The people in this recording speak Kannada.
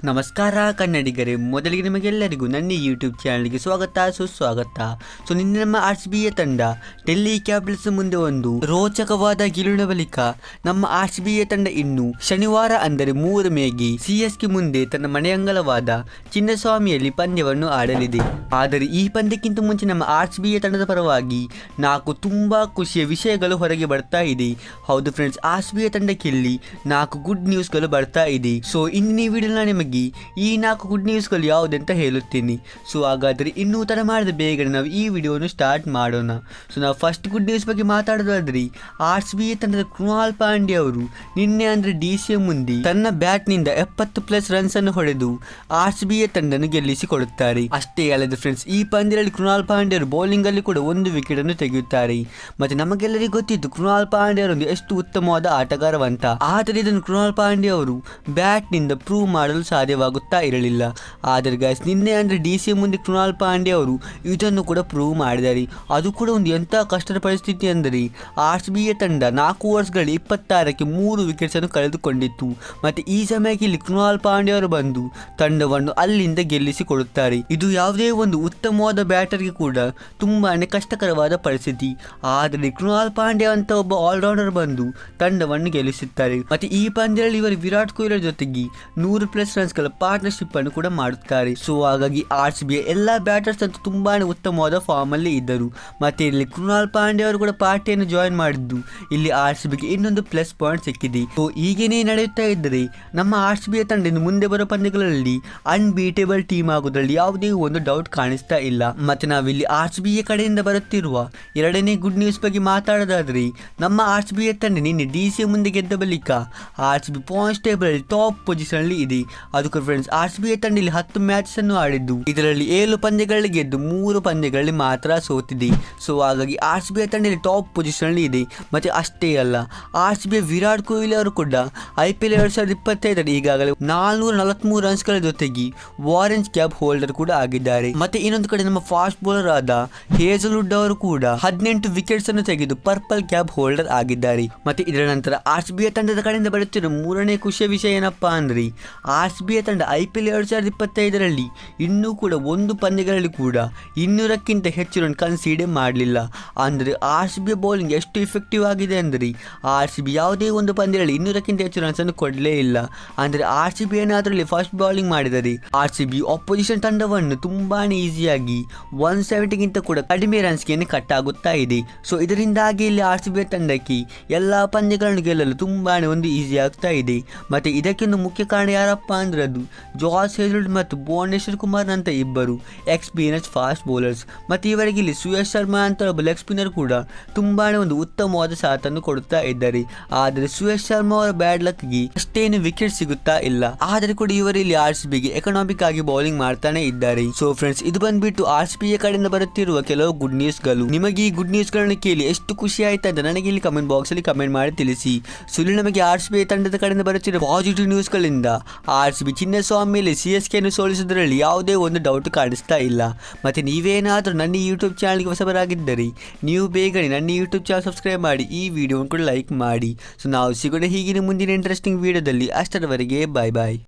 ನಮಸ್ಕಾರ ಕನ್ನಡಿಗರೇ, ಮೊದಲಿಗೆ ನಿಮಗೆಲ್ಲರಿಗೂ ನನ್ನ ಯೂಟ್ಯೂಬ್ ಚಾನಲ್ಗೆ ಸ್ವಾಗತ ಸುಸ್ವಾಗತ. ನಿನ್ನೆ ನಮ್ಮ RCBಯ ತಂಡ ಡೆಲ್ಲಿ ಕ್ಯಾಪಿಟಲ್ಸ್ ಮುಂದೆ ಒಂದು ರೋಚಕವಾದ ಗೆಲುವಿನ ಬಳಿಕ ನಮ್ಮ RCBಯ ತಂಡ ಇನ್ನು ಶನಿವಾರ ಅಂದರೆ 3 ಮೇಗೆ CSK ಮುಂದೆ ತನ್ನ ಮನೆಯಂಗಳವಾದ ಚಿನ್ನಸ್ವಾಮಿಯಲ್ಲಿ ಪಂದ್ಯವನ್ನು ಆಡಲಿದೆ. ಆದರೆ ಈ ಪಂದ್ಯಕ್ಕಿಂತ ಮುಂಚೆ ನಮ್ಮ RCBಯ ತಂಡದ ಪರವಾಗಿ 4 ತುಂಬಾ ಖುಷಿಯ ವಿಷಯಗಳು ಹೊರಗೆ ಬರ್ತಾ ಇದೆ. ಹೌದು ಫ್ರೆಂಡ್ಸ್, RCBಯ ತಂಡಕ್ಕೆ ಇಲ್ಲಿ 4 ಗುಡ್ ನ್ಯೂಸ್ಗಳು ಬರ್ತಾ ಇದೆ. ಇಂದಿನ ಈ ವಿಡಿಯೋನ ನಿಮಗೆ ಈ 4 ಗುಡ್ ನ್ಯೂಸ್ಗಳು ಯಾವುದಂತ ಹೇಳುತ್ತೀನಿ. ಹಾಗಾದರೆ ಇನ್ನೂ ತಡ ಮಾಡದೆ ಬೇಗನೆ ನಾವು ಈ ವಿಡಿಯೋವನ್ನು ಸ್ಟಾರ್ಟ್ ಮಾಡೋಣ. ನಾವು ಫಸ್ಟ್ ಗುಡ್ ನ್ಯೂಸ್ ಬಗ್ಗೆ ಮಾತಾಡೋದಾದ್ರೆ, RCB ತಂಡದ ಕೃಣಾಲ್ ಪಾಂಡ್ಯ ಅವರು ನಿನ್ನೆ ಅಂದರೆ DCM ಮುಂದೆ ತನ್ನ ಬ್ಯಾಟ್ನಿಂದ 70+ ರನ್ಸ್ ಅನ್ನು ಹೊಡೆದು RCB ತಂಡವನ್ನು ಗೆಲ್ಲಿಸಿಕೊಡುತ್ತಾರೆ. ಅಷ್ಟೇ ಅಲ್ಲದೆ ಫ್ರೆಂಡ್ಸ್, ಈ ಪಂದ್ಯದಲ್ಲಿ ಕೃಣಾಲ್ ಪಾಂಡ್ಯ ಅವರು ಬೌಲಿಂಗ್ ಅಲ್ಲಿ ಕೂಡ 1 ವಿಕೆಟ್ ಅನ್ನು ತೆಗೆಯುತ್ತಾರೆ. ಮತ್ತೆ ನಮಗೆಲ್ಲರಿಗೂ ಗೊತ್ತಿತ್ತು ಕೃಣಾಲ್ ಪಾಂಡ್ಯ ಅವರು ಎಷ್ಟು ಉತ್ತಮವಾದ ಆಟಗಾರವಂತ. ಆದರೆ ಇದನ್ನು ಕೃಣಾಲ್ ಪಾಂಡ್ಯ ಅವರು ಬ್ಯಾಟ್ನಿಂದ ಪ್ರೂವ್ ಮಾಡಲು ಸಾಧ್ಯವಾಗುತ್ತಾ ಇರಲಿಲ್ಲ. ಆದರೆ ಗೈಸ್, ನಿನ್ನೆ ಅಂದರೆ DCM ಮುಂದೆ ಕೃಣಾಲ್ ಪಾಂಡ್ಯ ಅವರು ಇದನ್ನು ಕೂಡ ಪ್ರೂವ್ ಮಾಡಿದ್ದಾರೆ. ಅದು ಕೂಡ ಒಂದು ಎಂಥ ಕಷ್ಟದ ಪರಿಸ್ಥಿತಿ ಅಂದರೆ RCBಯ ತಂಡ 4 ಓವರ್ಸ್ಗಳಲ್ಲಿ 26ಕ್ಕೆ 3 ವಿಕೆಟ್ಸ್ ಅನ್ನು ಕಳೆದುಕೊಂಡಿತ್ತು. ಮತ್ತೆ ಈ ಸಮಯಕ್ಕೆ ಇಲ್ಲಿ ಕೃಣಾಲ್ ಪಾಂಡ್ಯ ಅವರು ಬಂದು ತಂಡವನ್ನು ಅಲ್ಲಿಂದ ಗೆಲ್ಲಿಸಿಕೊಡುತ್ತಾರೆ. ಇದು ಯಾವುದೇ ಒಂದು ಉತ್ತಮವಾದ ಬ್ಯಾಟರ್ಗೆ ಕೂಡ ತುಂಬಾನೇ ಕಷ್ಟಕರವಾದ ಪರಿಸ್ಥಿತಿ. ಆದರೆ ಕೃಣಾಲ್ ಪಾಂಡ್ಯ ಅಂತ ಒಬ್ಬ ಆಲ್ರೌಂಡರ್ ಬಂದು ತಂಡವನ್ನು ಗೆಲ್ಲಿಸುತ್ತಾರೆ. ಮತ್ತೆ ಈ ಪಂದ್ಯದಲ್ಲಿ ಇವರು ವಿರಾಟ್ ಕೊಹ್ಲಿ ಜೊತೆಗೆ 100+ ರನ್ಸ್ಗಳ ಪಾರ್ಟ್ನರ್ಶಿಪ್ ಅನ್ನು ಕೂಡ ಮಾಡುತ್ತಾರೆ. ಹಾಗಾಗಿ RCBಯ ಎಲ್ಲ ಬ್ಯಾಟರ್ಸ್ ಅಂತೂ ತುಂಬಾನೇ ಉತ್ತಮವಾದ ಫಾರ್ಮ್ ಅಲ್ಲಿ ಇದ್ದರು. ಮತ್ತೆ ಇಲ್ಲಿ ಕೃಣಾಲ್ ಪಾಂಡ್ಯ ಅವರು ಕೂಡ ಪಾರ್ಟಿಯನ್ನು ಜಾಯಿನ್ ಮಾಡಿದ್ದು ಇಲ್ಲಿ RCBಗೆ ಇನ್ನೊಂದು ಪ್ಲಸ್ ಪಾಯಿಂಟ್ ಸಿಕ್ಕಿದೆ. ಹೀಗೇನೇ ನಡೆಯುತ್ತಾ ಇದ್ದರೆ ನಮ್ಮ RCBಯ ತಂಡ ಇನ್ನು ಮುಂದೆ ಬರೋ ಪಂದ್ಯಗಳಲ್ಲಿ ಅನ್ಬೀಟೇಬಲ್ ಟೀಮ್ ಆಗೋದ್ರಲ್ಲಿ ಯಾವುದೇ ಒಂದು ಡೌಟ್ ಕಾಣಿಸ್ತಾ ಇಲ್ಲ. ಮತ್ತೆ ನಾವಿಲ್ಲಿ RCBಯ ಕಡೆಯಿಂದ ಬರುತ್ತಿರುವ ಎರಡನೇ ಗುಡ್ ನ್ಯೂಸ್ ಬಗ್ಗೆ ಮಾತಾಡೋದಾದ್ರೆ, ನಮ್ಮ RCBಯ ತಂಡ ನಿನ್ನೆ DCM ಮುಂದೆ ಗೆದ್ದ ಬಳಿಕ RCB ಪಾಯಿಂಟ್ಸ್ ಟೇಬಲ್ ಅಲ್ಲಿ ಟಾಪ್ ಪೊಸಿಷನ್ ಅಲ್ಲಿ ಇದೆ. ಅದಕ್ಕೆ ಫ್ರೆಂಡ್ಸ್, RCBಯ ತಂಡ ಇಲ್ಲಿ 10 ಮ್ಯಾಚಸ್ ಅನ್ನು ಆಡಿದ್ದು ಇದರಲ್ಲಿ 7 ಪಂದ್ಯಗಳಲ್ಲಿ ಗೆದ್ದು 3 ಪಂದ್ಯಗಳಲ್ಲಿ ಮಾತ್ರ ಸೋತಿದೆ. ಹಾಗಾಗಿ RCBಯ ತಂಡ ಇಲ್ಲಿ ಟಾಪ್ ಪೊಸಿಷನ್ ಅಲ್ಲಿ ಇದೆ. ಮತ್ತೆ ಅಷ್ಟೇ ಅಲ್ಲ, RCBಯ ವಿರಾಟ್ ಕೊಹ್ಲಿ ಅವರು ಕೂಡ IPL 2025 ಈಗಾಗಲೇ 443 ರನ್ಸ್ಗಳ ಜೊತೆಗೆ ಆರೆಂಜ್ ಕ್ಯಾಪ್ ಹೋಲ್ಡರ್ ಕೂಡ ಆಗಿದ್ದಾರೆ. ಮತ್ತೆ ಇನ್ನೊಂದು ಕಡೆ ನಮ್ಮ ಫಾಸ್ಟ್ ಬೌಲರ್ ಆದ ಹೇಜಲ್ವುಡ್ ಅವರು ಕೂಡ 18 ವಿಕೆಟ್ಸ್ ಅನ್ನು ತೆಗೆದು ಪರ್ಪಲ್ ಕ್ಯಾಪ್ ಹೋಲ್ಡರ್ ಆಗಿದ್ದಾರೆ. ಮತ್ತೆ ಇದರ ನಂತರ RCBಯ ತಂಡದ ಕಡೆಯಿಂದ ಬರುತ್ತಿರುವ 3ನೇ ಖುಷಿಯ ವಿಷಯ ಏನಪ್ಪಾ ಅಂದ್ರೆ, RCBಯ ತಂಡ IPL 2025 ಇನ್ನೂ ಕೂಡ 1 ಪಂದ್ಯಗಳಲ್ಲಿ ಕೂಡ 200ಕ್ಕಿಂತ ಹೆಚ್ಚು ರನ್ ಕನ್ಸೀಡ್ ಮಾಡಲಿಲ್ಲ. ಅಂದರೆ RCBಯ ಬೌಲಿಂಗ್ ಎಷ್ಟು ಇಫೆಕ್ಟಿವ್ ಆಗಿದೆ ಅಂದರೆ RCB ಯಾವುದೇ ಒಂದು ಪಂದ್ಯದಲ್ಲಿ 200ಕ್ಕಿಂತ ಹೆಚ್ಚು ರನ್ಸ್ ಅನ್ನು ಕೊಡಲೇ ಇಲ್ಲ. ಅಂದರೆ RCB ಏನಾದ್ರಲ್ಲಿ ಫಸ್ಟ್ ಬೌಲಿಂಗ್ ಮಾಡಿದರೆ RCB ಅಪೋಸಿಷನ್ ತಂಡವನ್ನು ತುಂಬಾನೇ ಈಸಿಯಾಗಿ 170ಗಿಂತ ಕೂಡ ಕಡಿಮೆ ರನ್ಸ್ಗೆ ಕಟ್ ಆಗುತ್ತಾ ಇದೆ. ಇದರಿಂದಾಗಿ ಇಲ್ಲಿ RCBಯ ತಂಡಕ್ಕೆ ಎಲ್ಲಾ ಪಂದ್ಯಗಳನ್ನು ಗೆಲ್ಲಲು ತುಂಬಾನೇ ಒಂದು ಈಸಿ ಆಗ್ತಾ ಇದೆ. ಮತ್ತೆ ಇದಕ್ಕೊಂದು ಮುಖ್ಯ ಕಾರಣ ಯಾರಪ್ಪ ಅಂದ್ರೆ ಅದು ಜಾಸ್ ಹೇಜಲ್ವುಡ್ ಮತ್ತು ಭುವನೇಶ್ವರ್ ಕುಮಾರ್ ಅಂತ ಇಬ್ಬರು ಎಕ್ಸ್ಪೀರಿಯನ್ಸ್ ಫಾಸ್ಟ್ ಬೌಲರ್ಸ್. ಮತ್ತೆ ಇವರಿಗೆ ಇಲ್ಲಿ ಸುಯಶ್ ಶರ್ಮಾ ಅಂತ ಒಬ್ಬ ಲೆಗ್ ಸ್ಪಿನ್ನರ್ ಕೂಡ ತುಂಬಾನೇ ಒಂದು ಉತ್ತಮವಾದ ಸಾಥನ್ನು ಕೊಡುತ್ತಾ ಇದ್ದಾರೆ. ಆದರೆ ಸುಯಶ್ ಶರ್ಮಾ ಅವರ ಬ್ಯಾಡ್ ಲಕ್ಗೆ ಅಷ್ಟೇನು ವಿಕೆಟ್ ಸಿಗುತ್ತಾ ಇಲ್ಲ. ಆದರೆ ಕೂಡ ಇವರು ಇಲ್ಲಿ RCBಗೆ ಎಕನಾಮಿಕ್ ಆಗಿ ಬೌಲಿಂಗ್ ಮಾಡ್ತಾನೆ ಇದ್ದಾರೆ. ಫ್ರೆಂಡ್ಸ್, ಇದು ಬಂದ್ಬಿಟ್ಟು RCBಯ ಕಡೆಯಿಂದ ಬರುತ್ತಿರುವ ಕೆಲವು ಗುಡ್ ನ್ಯೂಸ್ ಗಳು. ನಿಮಗೆ ಈ ಗುಡ್ ನ್ಯೂಸ್ ಗಳನ್ನು ಕೇಳಿ ಎಷ್ಟು ಖುಷಿ ಆಯ್ತಾ ಅಂತ ನನಗೆ ಇಲ್ಲಿ ಕಮೆಂಟ್ ಬಾಕ್ಸ್ ಅಲ್ಲಿ ಕಮೆಂಟ್ ಮಾಡಿ ತಿಳಿಸಿ. ಇಲ್ಲಿ ನಮಗೆ RCB ತಂಡದ ಕಡೆಯಿಂದ ಬರುತ್ತಿರುವ ಪಾಸಿಟಿವ್ ನ್ಯೂಸ್ ಗಳಿಂದ RCB ಚಿನ್ನಸ್ವಾಮಿಯಲ್ಲಿ CSK ಅನ್ನು ಸೋಲಿಸುವುದರಲ್ಲಿ ಯಾವುದೇ ಒಂದು ಡೌಟ್ ಕಾಣಿಸ್ತಾ ಇಲ್ಲ. ಮತ್ತೆ ನೀವೇನಾದರೂ ನನ್ನ ಯೂಟ್ಯೂಬ್ ಚಾನಲ್ಗೆ ಹೊಸಬರಾಗಿದ್ದರೆ ನೀವು ಬೇಗನೆ ನನ್ನ ಯೂಟ್ಯೂಬ್ ಚಾನಲ್ ಸಬ್ಸ್ಕ್ರೈಬ್ ಮಾಡಿ, ಈ ವಿಡಿಯೋವನ್ನು ಕೂಡ ಲೈಕ್ ಮಾಡಿ. ನಾವು ಸಿಗೋಣ ಹೀಗಿನ ಮುಂದಿನ ಇಂಟ್ರೆಸ್ಟಿಂಗ್ ವಿಡಿಯೋದಲ್ಲಿ. ಅಷ್ಟರವರೆಗೆ ಬಾಯ್ ಬಾಯ್.